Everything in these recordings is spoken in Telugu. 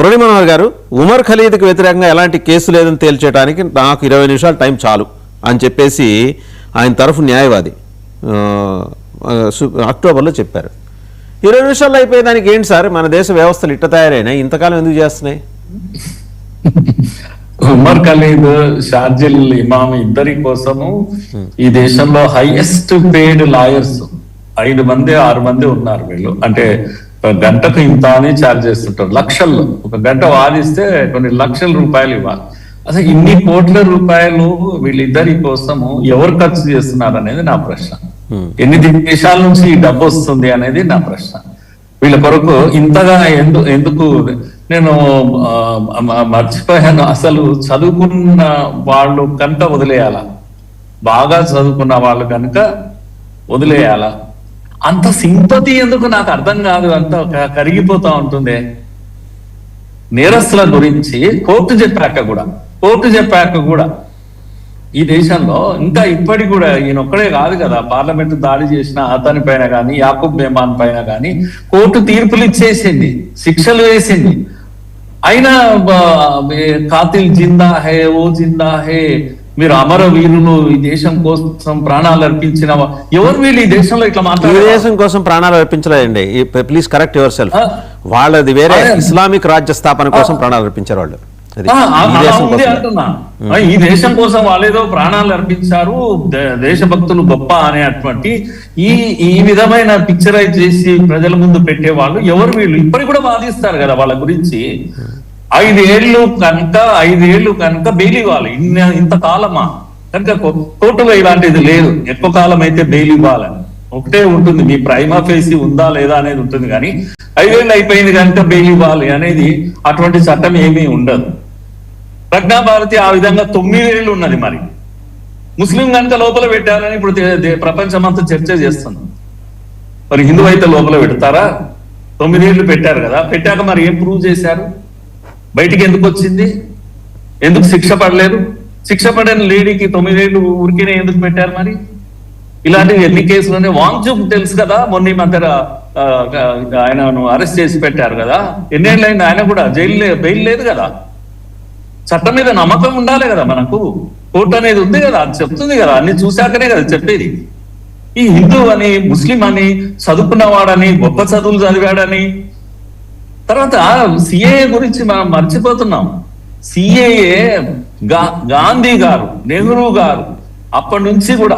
మురళీ మనోహర్ గారు, ఉమర్ ఖలీద్కి వ్యతిరేకంగా ఎలాంటి కేసు లేదని తేల్చేయడానికి నాకు 20 నిమిషాలు టైం చాలు అని చెప్పేసి ఆయన తరఫు న్యాయవాది అక్టోబర్లో చెప్పారు. 20 నిమిషాల్లో అయిపోయేదానికి ఏంటి సార్, మన దేశ వ్యవస్థలు ఇట్ట తయారైనాయి, ఇంతకాలం ఎందుకు చేస్తున్నాయి? ఉమర్ ఖలీద్, షార్జిల్ ఇమామ్ ఇద్దరి కోసము ఈ దేశంలో హైయెస్ట్ పేడ్ లాయర్స్ 5 మంది 6 మంది ఉన్నారు. వీళ్ళు అంటే గంటకు ఇంత అని ఛార్జ్ చేస్తుంటారు, లక్షల్లో. ఒక గంట వాదిస్తే కొన్ని లక్షల రూపాయలు ఇవ్వాలి. అసలు ఇన్ని కోట్ల రూపాయలు వీళ్ళిద్దరి కోసము ఎవరు ఖర్చు చేస్తున్నారు అనేది నా ప్రశ్న. ఎన్ని దేశాల నుంచి ఈ డబ్బు వస్తుంది అనేది నా ప్రశ్న. వీళ్ళ కొరకు ఇంతగా ఎందుకు నేను మర్చిపోయాను. అసలు చదువుకున్న వాళ్ళు కనుక వదిలేయాలా, బాగా చదువుకున్న వాళ్ళు కనుక వదిలేయాలా? అంత సింపతి ఎందుకు నాకు అర్థం కాదు. అంత కరిగిపోతా ఉంటుంది. నేరస్తుల గురించి కోర్టు చెప్పాక కూడా ఈ దేశంలో ఇంకా ఇప్పటికి కూడా ఈయన ఒక్కడే కాదు కదా, పార్లమెంట్ దాడి చేసిన అతని పైన కానీ, యాకూబ్ మెహమాన్ పైన కానీ కోర్టు తీర్పులు ఇచ్చేసింది, శిక్షలు వేసింది. అయినా కాతిల్ జిందా హే, ఓ జిందా హే, మీరు అమర వీరులు, ఈ దేశం కోసం ప్రాణాలు అర్పించిన ఎవరు వీళ్ళు ఈ దేశంలో ఇట్లా మాట్లాడారు? ఈ దేశం కోసం ప్రాణాలు అర్పించలేదండి, ప్లీజ్ కరెక్ట్ యువర్ సెల్ఫ్. వాళ్ళది వేరే, ఇస్లామిక్ రాజ్య స్థాపన కోసం ప్రాణాలు అర్పించారు వాళ్ళు. అంటున్నా, ఈ దేశం కోసం వాళ్ళేదో ప్రాణాలు అర్పించారు, దేశభక్తులు గొప్ప అనేటువంటి ఈ విధమైన పిక్చరైజ్ చేసి ప్రజల ముందు పెట్టే వాళ్ళు ఎవరు వీళ్ళు? ఇప్పటికి కూడా వాదిస్తారు కదా వాళ్ళ గురించి. 5 ఏళ్ళు కనుక బెయిల్ ఇవ్వాలి. ఇంతకాలమా కనుక కోర్టులో ఇలాంటిది లేదు. ఎక్కువ కాలం అయితే బెయిల్ ఇవ్వాలని ఒకటే ఉంటుంది, మీ ప్రైమా ఫేసి ఉందా లేదా అనేది ఉంటుంది. కానీ 5 ఏళ్ళు అయిపోయింది కనుక బెయిల్ ఇవ్వాలి అనేది అటువంటి చట్టం ఏమీ ఉండదు. ప్రజ్ఞాభారతి ఆ విధంగా 9 ఏళ్ళు ఉన్నది. మరి ముస్లిం కనుక లోపల పెట్టాలని ఇప్పుడు ప్రపంచమంతా చర్చ చేస్తుంది. మరి హిందూ అయితే లోపల పెడతారా? 9 ఏళ్ళు పెట్టారు కదా, పెట్టాక మరి ఏం ప్రూవ్ చేశారు? బయటికి ఎందుకు వచ్చింది? ఎందుకు శిక్ష పడలేదు? శిక్ష పడిన లేడీకి 9 ఏళ్ళు ఊరికేనే ఎందుకు పెట్టారు? మరి ఇలాంటివి ఎన్ని కేసులు? వాంగ్చూక్ తెలుసు కదా, మొన్న మధ్య ఆయనను అరెస్ట్ చేసి పెట్టారు కదా, ఎన్నేళ్ళు అయింది? ఆయన కూడా బెయిల్ లేదు కదా. చట్టం మీద నమ్మకం ఉండాలి కదా మనకు. కోర్టు అనేది ఉంది కదా, అది చెప్తుంది కదా, అన్ని చూశాకనే కదా చెప్పేది. ఈ హిందూ అని, ముస్లిం అని, చదువుకున్నవాడని, గొప్ప చదువులు చదివాడని. తర్వాత సిఏఏ గురించి మనం మర్చిపోతున్నాం. సిఏఏ గాంధీ గారు, నెహ్రూ గారు అప్పటి నుంచి కూడా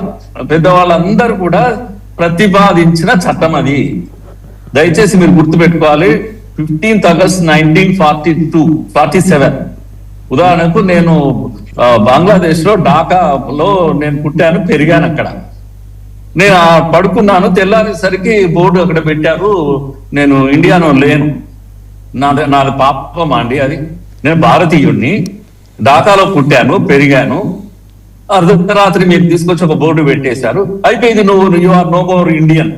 పెద్దవాళ్ళందరూ కూడా ప్రతిపాదించిన చట్టం అది. దయచేసి మీరు గుర్తుపెట్టుకోవాలి. 15th August 1947. ఉదాహరణకు నేను బంగ్లాదేశ్ లో ఢాకాలో నేను పుట్టాను, పెరిగాను. అక్కడ నేను పడుకున్నాను, తెల్లారేసరికి బోర్డు అక్కడ పెట్టారు, నేను ఇండియాలో లేను. నాది పాపం అండి అది. నేను భారతీయుడిని, ఢాకాలో పుట్టాను, పెరిగాను. అర్ధరాత్రి మీరు తీసుకొచ్చి ఒక బోర్డు పెట్టేశారు, అయిపోయింది, you are no more Indian,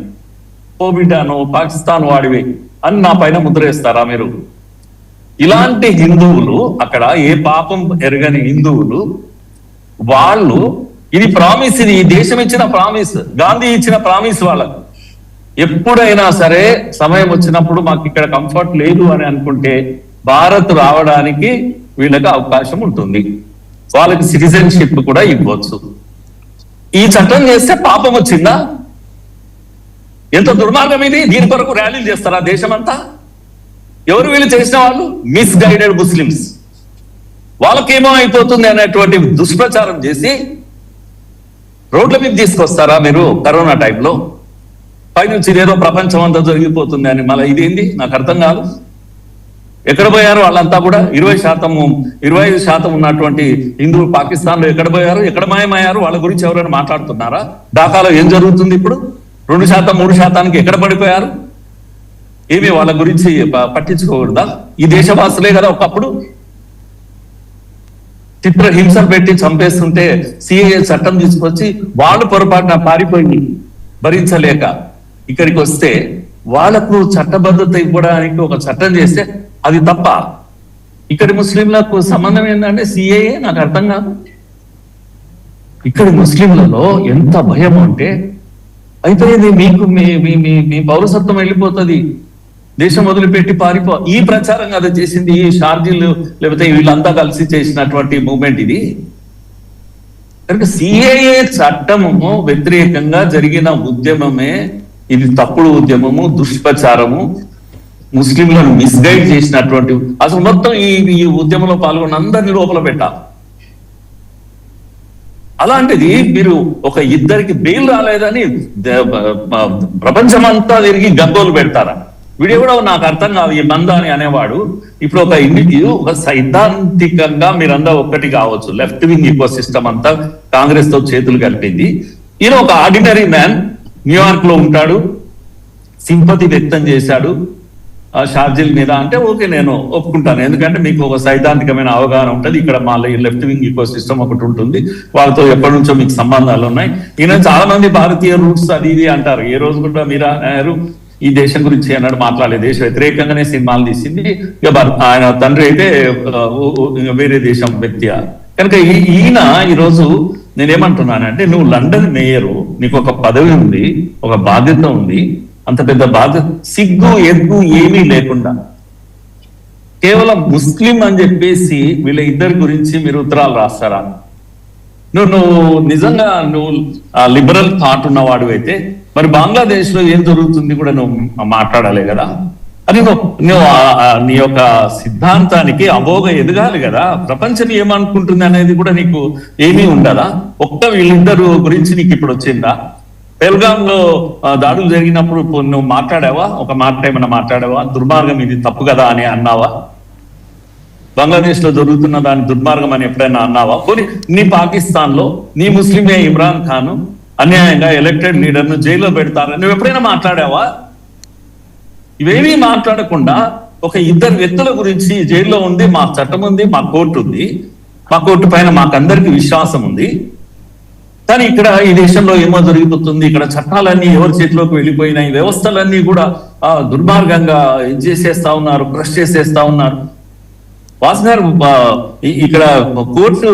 ఓ బిడ్డ నువ్వు పాకిస్తాన్ వాడివి అని నా పైన ముద్రేస్తారా మీరు? ఇలాంటి హిందువులు, అక్కడ ఏ పాపం ఎరగని హిందువులు వాళ్ళు, ఇది ప్రామిస్, ఇది ఈ దేశం ఇచ్చిన ప్రామిస్, గాంధీ ఇచ్చిన ప్రామిస్ వాళ్ళకు. ఎప్పుడైనా సరే సమయం వచ్చినప్పుడు మాకు ఇక్కడ కంఫర్ట్ లేదు అని అనుకుంటే భారత్ రావడానికి వీళ్ళకి అవకాశం ఉంటుంది. వాళ్ళకి సిటిజన్షిప్ కూడా ఇవ్వచ్చు. ఈ చట్టం చేస్తే పాపం వచ్చిందా? ఎంత దుర్మార్గం ఇది! దీని కొరకు ర్యాలీలు చేస్తారా దేశమంతా? ఎవరు వీళ్ళు చేసిన వాళ్ళు? Misguided Muslims. వాళ్ళకేమో అయిపోతుంది అనేటువంటి దుష్ప్రచారం చేసి రోడ్ల మీద తీసుకొస్తారా మీరు? కరోనా టైంలో పైనుంచి ఏదో ప్రపంచం అంతా జరిగిపోతుంది అని. మళ్ళీ ఇదేంది నాకు అర్థం కాదు. ఎక్కడ పోయారు వాళ్ళంతా కూడా? 25% ఉన్నటువంటి హిందువులు పాకిస్తాన్ లో ఎక్కడ పోయారు? ఎక్కడ మాయమయ్యారు? వాళ్ళ గురించి ఎవరైనా మాట్లాడుతున్నారా? ఢాకాలో ఏం జరుగుతుంది ఇప్పుడు? 2%, 3% ఎక్కడ పడిపోయారు? ఏమి వాళ్ళ గురించి పట్టించుకోకూడదా? ఈ దేశవాసులే కదా ఒకప్పుడు. చిత్ర హింసలు పెట్టి చంపేస్తుంటే సిఏఏ చట్టం తీసుకొచ్చి వాళ్ళు పొరపాటున పారిపోయి భరించలేక ఇక్కడికి వస్తే వాళ్లకు చట్టబద్ధత ఇవ్వడానికి ఒక చట్టం చేస్తే అది తప్ప. ఇక్కడి ముస్లింలకు సంబంధం ఏంటంటే సిఏఏ నాకు అర్థం కాదు. ఇక్కడి ముస్లింలలో ఎంత భయం అంటే అయిపోయింది, మీకు మీ పౌరసత్వం వెళ్ళిపోతుంది, దేశం వదిలిపెట్టి ఈ ప్రచారం కదా చేసింది ఈ షార్జీలు లేకపోతే వీళ్ళంతా కలిసి చేసినటువంటి మూవ్మెంట్ ఇది. కనుక సిఏఏ చట్టము వ్యతిరేకంగా జరిగిన ఉద్యమమే ఇది. తప్పుడు ఉద్యమము, దుష్ప్రచారము, ముస్లింలను మిస్గైడ్ చేసినటువంటి, అసలు మొత్తం ఈ ఉద్యమంలో పాల్గొన్న అందరినీ లోపల పెట్టాలి. అలాంటిది మీరు ఒక ఇద్దరికి బెయిల్ రాలేదని ప్రపంచమంతా తిరిగి గద్దోలు పెడతారా? వీడియో కూడా నాకు అర్థం కాదు ఈ మంద అని అనేవాడు. ఇప్పుడు ఒక ఒక సైద్ధాంతికంగా మీరంతా ఒక్కటి కావచ్చు. లెఫ్ట్ వింగ్ ఈకో సిస్టమ్ అంతా కాంగ్రెస్ తో చేతులు కలిపింది. ఈయన ఒక ఆర్డినరీ మ్యాన్, న్యూయార్క్ లో ఉంటాడు, సింపతి వ్యక్తం చేశాడు షార్జిల్ మీద అంటే ఓకే, నేను ఒప్పుకుంటాను. ఎందుకంటే మీకు ఒక సైద్ధాంతికమైన అవగాహన ఉంటుంది. ఇక్కడ మా లెఫ్ట్ వింగ్ ఈకో సిస్టమ్ ఒకటి ఉంటుంది, వాళ్ళతో ఎప్పటి నుంచో మీకు సంబంధాలు ఉన్నాయి. ఈయన చాలా మంది భారతీయ రూట్స్ అది ఇది అంటారు. ఏ రోజు కూడా మీరా నాయరు ఈ దేశం గురించి అన్నాడు మాట్లాడలేదు. దేశ వ్యతిరేకంగానే సినిమాలు తీసింది. ఇక ఆయన తండ్రి అయితే వేరే దేశం వ్యక్తి. కనుక ఈయన ఈరోజు నేనేమంటున్నానంటే, నువ్వు లండన్ మేయరు, నీకు ఒక పదవి ఉంది, ఒక బాధ్యత ఉంది. అంత పెద్ద బాధ్యత, సిగ్గు ఎగ్గు ఏమీ లేకుండా కేవలం ముస్లిం అని చెప్పేసి వీళ్ళ ఇద్దరి గురించి మీరు ఉత్తరాలు రాస్తారా? నువ్వు నిజంగా నువ్వు లిబరల్ థాట్ ఉన్నవాడు అయితే మరి బంగ్లాదేశ్ లో ఏం జరుగుతుంది కూడా నువ్వు మాట్లాడాలి కదా. అది నువ్వు నీ యొక్క సిద్ధాంతానికి అమోఘ ఎదగాలి కదా. ప్రపంచం ఏమనుకుంటుంది అనేది కూడా నీకు ఏమీ ఉండదా? ఒక్క వీళ్ళిద్దరు గురించి నీకు ఇప్పుడు వచ్చిందా? పెల్గామ్ లో దాడులు జరిగినప్పుడు నువ్వు మాట్లాడావా? ఒక మాట ఏమైనా మాట్లాడావా? దుర్మార్గం ఇది, తప్పు కదా అని అన్నావా? బంగ్లాదేశ్ లో జరుగుతున్న దాని దుర్మార్గం అని ఎప్పుడైనా అన్నావా? పోనీ నీ పాకిస్తాన్ లో నీ ముస్లిమే ఇమ్రాన్ ఖాన్ అన్యాయంగా ఎలక్టెడ్ లీడర్ ను జైల్లో పెడతారని నువ్వు ఎప్పుడైనా మాట్లాడావా? ఇవేమీ మాట్లాడకుండా ఒక ఇద్దరు వ్యక్తుల గురించి జైల్లో ఉంది, మా చట్టం ఉంది, మా కోర్టు ఉంది, మా కోర్టు పైన మాకందరికి విశ్వాసం ఉంది. కానీ ఇక్కడ ఈ దేశంలో ఏమో జరిగిపోతుంది, ఇక్కడ చట్టాలన్నీ ఎవరి చేతిలోకి వెళ్ళిపోయినాయి, వ్యవస్థలన్నీ కూడా దుర్మార్గంగా చేసేస్తా ఉన్నారు, క్రష్ చేసేస్తా ఉన్నారు. వాసు గారు, ఇక్కడ కోర్టు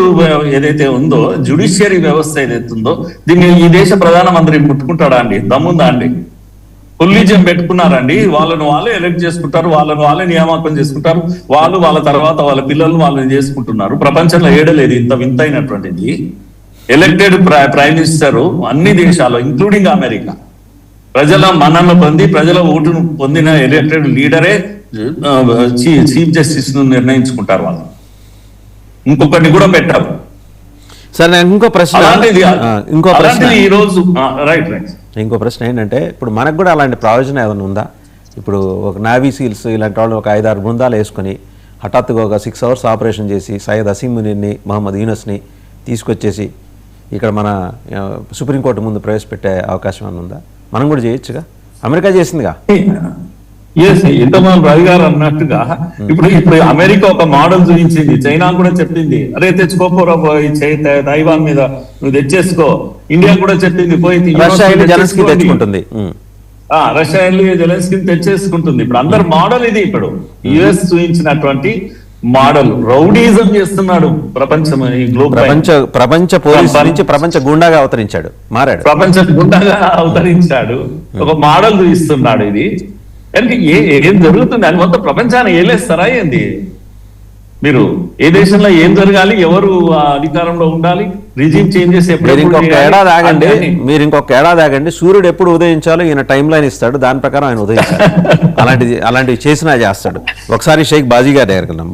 ఏదైతే ఉందో, జ్యుడిషియరీ వ్యవస్థ ఏదైతే ఉందో, దీన్ని ఈ దేశ ప్రధానమంత్రి ముట్టుకుంటాడా అండి? దమ్ముందా అండి? కొల్లీజియం పెట్టుకున్నారండి, వాళ్ళను వాళ్ళే ఎలక్ట్ చేసుకుంటారు, వాళ్ళను వాళ్ళే నియామకం చేసుకుంటారు, వాళ్ళ తర్వాత వాళ్ళ పిల్లలు వాళ్ళని చేసుకుంటున్నారు. ప్రపంచంలో ఏడలేదు ఇంత వింతైనటువంటిది. ఎలక్టెడ్ ప్రైమ్ మినిస్టర్ అన్ని దేశాలు ఇంక్లూడింగ్ అమెరికా ప్రజల మన్ననలు పొంది ప్రజల ఓటును పొందిన ఎలక్టెడ్ లీడరే చీఫ్ జస్టిస్ ను నిర్ణయించుకుంటారు. వాళ్ళు ఇంకొకటి కూడా పెట్టారు. సరే, నాకు ఇంకో ప్రశ్న ఈ రోజు రైట్ ఇంకో ప్రశ్న ఏంటంటే, ఇప్పుడు మనకు కూడా అలాంటి ప్రయోజనం ఏమైనా ఉందా? ఇప్పుడు ఒక నావీ సీల్స్ ఇలాంటి వాళ్ళు ఒక 5-6 బృందాలు వేసుకొని హఠాత్తుగా ఒక 6 hours ఆపరేషన్ చేసి సయ్యద్ అసీముని, మహమ్మద్ యూనస్ని తీసుకొచ్చేసి ఇక్కడ మన సుప్రీంకోర్టు ముందు ప్రవేశపెట్టే అవకాశం ఏమైనా ఉందా? మనం కూడా చేయొచ్చుగా, అమెరికా చేసిందిగా. ఇంతమంది రవి గారు అన్నట్టుగా ఇప్పుడు అమెరికా ఒక మోడల్ చూపించింది, చైనా కూడా చెప్పింది అరే తెచ్చుకోపోరా తైవాన్ మీద నువ్వు తెచ్చేసుకో. ఇండియా కూడా చెప్పింది పోయి తెచ్చుకుంటుంది, రష్యా జెలెన్స్కీ తెచ్చేసుకుంటుంది. ఇప్పుడు అందరు మోడల్ ఇది. ఇప్పుడు యుఎస్ చూపించినటువంటి మోడల్ రౌడీజం చేస్తున్నాడు ప్రపంచం, ఈ ప్రపంచ పోలీస్ నుంచి ప్రపంచ గుండాగా అవతరించాడు, మారాడు, ప్రపంచ గుండాగా అవతరించాడు, ఒక మోడల్ చూపిస్తున్నాడు. ఇది ఏం జరుగుతుంది అని మొత్తం ప్రపంచాన్ని ఏలేస్తారా ఏంది? మీరు ఏ దేశంలో ఏం జరగాలి, ఎవరు అధికారంలో ఉండాలి, రిజిమ్ చేంజెస్ మీరు ఇంకొక ఏడాది ఆగండి, సూర్యుడు ఎప్పుడు ఉదయించాలో ఈయన టైం లైన్ ఇస్తాడు, దాని ప్రకారం ఆయన ఉదయించాడు. అలాంటివి చేసినా చేస్తాడు. ఒకసారి షేక్ బాజీ గారి దగ్గరికి వెళ్దాం.